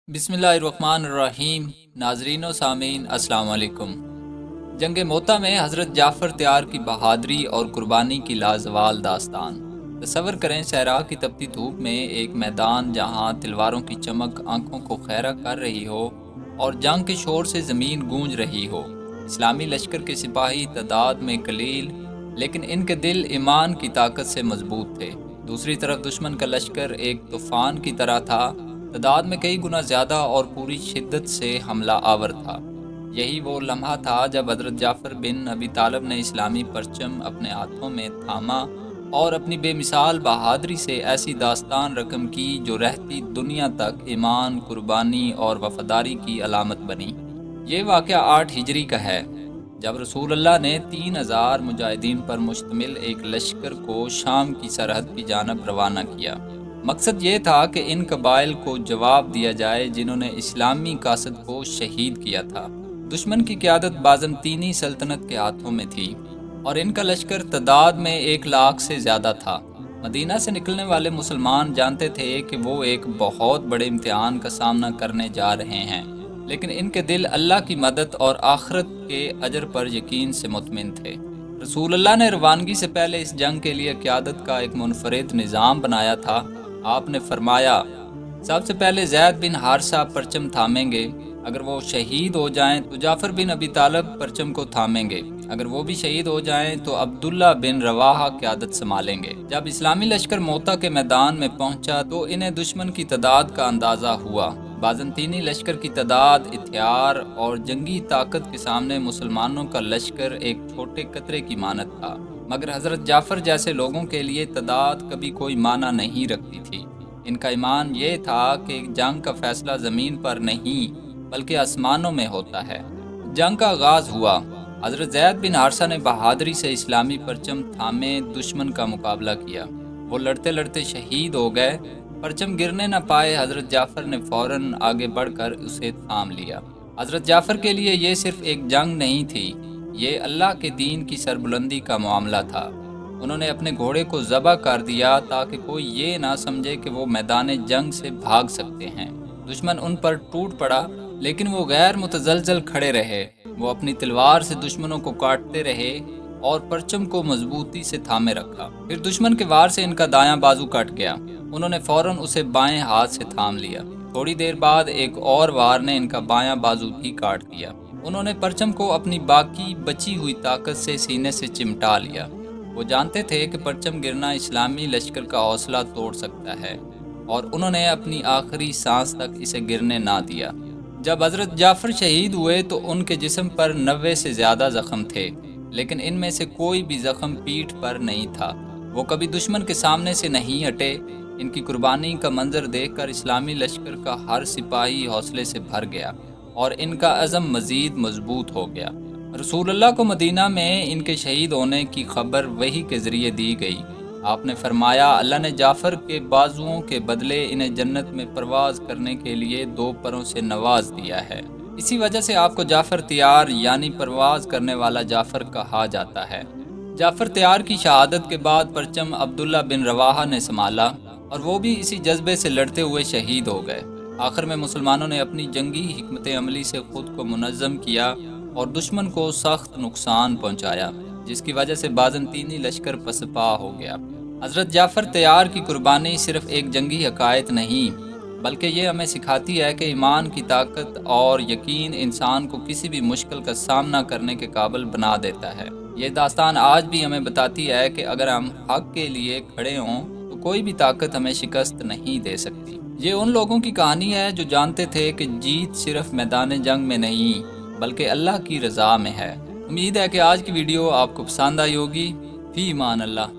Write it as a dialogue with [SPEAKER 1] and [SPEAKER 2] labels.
[SPEAKER 1] بسم اللہ الرحمن الرحیم۔ ناظرین و سامعین السلام علیکم۔ جنگ موتا میں حضرت جعفر تیار کی بہادری اور قربانی کی لازوال داستان۔ تصور کریں صحرا کی تپتی دھوپ میں ایک میدان جہاں تلواروں کی چمک آنکھوں کو خیرہ کر رہی ہو اور جنگ کے شور سے زمین گونج رہی ہو۔ اسلامی لشکر کے سپاہی تعداد میں قلیل لیکن ان کے دل ایمان کی طاقت سے مضبوط تھے۔ دوسری طرف دشمن کا لشکر ایک طوفان کی طرح تھا، تعداد میں کئی گنا زیادہ اور پوری شدت سے حملہ آور تھا۔ یہی وہ لمحہ تھا جب حضرت جعفر بن ابی طالب نے اسلامی پرچم اپنے ہاتھوں میں تھاما اور اپنی بے مثال بہادری سے ایسی داستان رقم کی جو رہتی دنیا تک ایمان، قربانی اور وفاداری کی علامت بنی۔ یہ واقعہ 8 ہجری کا ہے، جب رسول اللہ نے 3000 مجاہدین پر مشتمل ایک لشکر کو شام کی سرحد کی جانب روانہ کیا۔ مقصد یہ تھا کہ ان قبائل کو جواب دیا جائے جنہوں نے اسلامی قاصد کو شہید کیا تھا۔ دشمن کی قیادت بازنطینی سلطنت کے ہاتھوں میں تھی اور ان کا لشکر تعداد میں 1,00,000 سے زیادہ تھا۔ مدینہ سے نکلنے والے مسلمان جانتے تھے کہ وہ ایک بہت بڑے امتحان کا سامنا کرنے جا رہے ہیں، لیکن ان کے دل اللہ کی مدد اور آخرت کے اجر پر یقین سے مطمئن تھے۔ رسول اللہ نے روانگی سے پہلے اس جنگ کے لیے قیادت کا ایک منفرد نظام بنایا تھا۔ آپ نے فرمایا، سب سے پہلے زید بن حارثہ پرچم تھامیں گے، اگر وہ شہید ہو جائیں تو جعفر بن ابی طالب پرچم کو تھامیں گے، اگر وہ بھی شہید ہو جائیں تو عبداللہ بن رواحہ قیادت سنبھالیں گے۔ جب اسلامی لشکر موتا کے میدان میں پہنچا تو انہیں دشمن کی تعداد کا اندازہ ہوا۔ بازنطینی لشکر کی تعداد، ہتھیار اور جنگی طاقت کے سامنے مسلمانوں کا لشکر ایک چھوٹے قطرے کی مانند تھا، مگر حضرت جعفر جیسے لوگوں کے لیے تعداد کبھی کوئی معنی نہیں رکھتی تھی۔ ان کا ایمان یہ تھا کہ جنگ کا فیصلہ زمین پر نہیں بلکہ آسمانوں میں ہوتا ہے۔ جنگ کا آغاز ہوا۔ حضرت زید بن حارثہ نے بہادری سے اسلامی پرچم تھامے دشمن کا مقابلہ کیا۔ وہ لڑتے لڑتے شہید ہو گئے۔ پرچم گرنے نہ پائے، حضرت جعفر نے فوراً آگے بڑھ کر اسے تھام لیا۔ حضرت جعفر کے لیے یہ صرف ایک جنگ نہیں تھی، یہ اللہ کے دین کی سربلندی کا معاملہ تھا۔ انہوں نے اپنے گھوڑے کو ذبح کر دیا تاکہ کوئی یہ نہ سمجھے کہ وہ میدان جنگ سے بھاگ سکتے ہیں۔ دشمن ان پر ٹوٹ پڑا لیکن وہ غیر متزلزل کھڑے رہے۔ وہ اپنی تلوار سے دشمنوں کو کاٹتے رہے اور پرچم کو مضبوطی سے تھامے رکھا۔ پھر دشمن کے وار سے ان کا دایاں بازو کٹ گیا۔ انہوں نے فوراً اسے بائیں ہاتھ سے تھام لیا۔ تھوڑی دیر بعد ایک اور وار نے ان کا بایاں بازو بھی کاٹ دیا۔ انہوں نے پرچم کو اپنی باقی بچی ہوئی طاقت سے سینے سے چمٹا لیا۔ وہ جانتے تھے کہ پرچم گرنا اسلامی لشکر کا حوصلہ توڑ سکتا ہے، اور انہوں نے اپنی آخری سانس تک اسے گرنے نہ دیا۔ جب حضرت جعفر شہید ہوئے تو ان کے جسم پر 90 سے زیادہ زخم تھے، لیکن ان میں سے کوئی بھی زخم پیٹھ پر نہیں تھا۔ وہ کبھی دشمن کے سامنے سے نہیں ہٹے۔ ان کی قربانی کا منظر دیکھ کر اسلامی لشکر کا ہر سپاہی حوصلے سے بھر گیا اور ان کا عزم مزید مضبوط ہو گیا۔ رسول اللہ کو مدینہ میں ان کے شہید ہونے کی خبر وحی کے ذریعے دی گئی۔ آپ نے فرمایا، اللہ نے جعفر کے بازوؤں کے بدلے انہیں جنت میں پرواز کرنے کے لیے 2 پروں سے نواز دیا ہے۔ اسی وجہ سے آپ کو جعفر تیار یعنی پرواز کرنے والا جعفر کہا جاتا ہے۔ جعفر تیار کی شہادت کے بعد پرچم عبداللہ بن رواحہ نے سنبھالا اور وہ بھی اسی جذبے سے لڑتے ہوئے شہید ہو گئے۔ آخر میں مسلمانوں نے اپنی جنگی حکمت عملی سے خود کو منظم کیا اور دشمن کو سخت نقصان پہنچایا، جس کی وجہ سے بازنطینی لشکر پسپا ہو گیا۔ حضرت جعفر تیار کی قربانی صرف ایک جنگی حقائق نہیں، بلکہ یہ ہمیں سکھاتی ہے کہ ایمان کی طاقت اور یقین انسان کو کسی بھی مشکل کا سامنا کرنے کے قابل بنا دیتا ہے۔ یہ داستان آج بھی ہمیں بتاتی ہے کہ اگر ہم حق کے لیے کھڑے ہوں تو کوئی بھی طاقت ہمیں شکست نہیں دے سکتی۔ یہ ان لوگوں کی کہانی ہے جو جانتے تھے کہ جیت صرف میدان جنگ میں نہیں بلکہ اللہ کی رضا میں ہے۔ امید ہے کہ آج کی ویڈیو آپ کو پسند آئی ہوگی۔ فی امان اللہ۔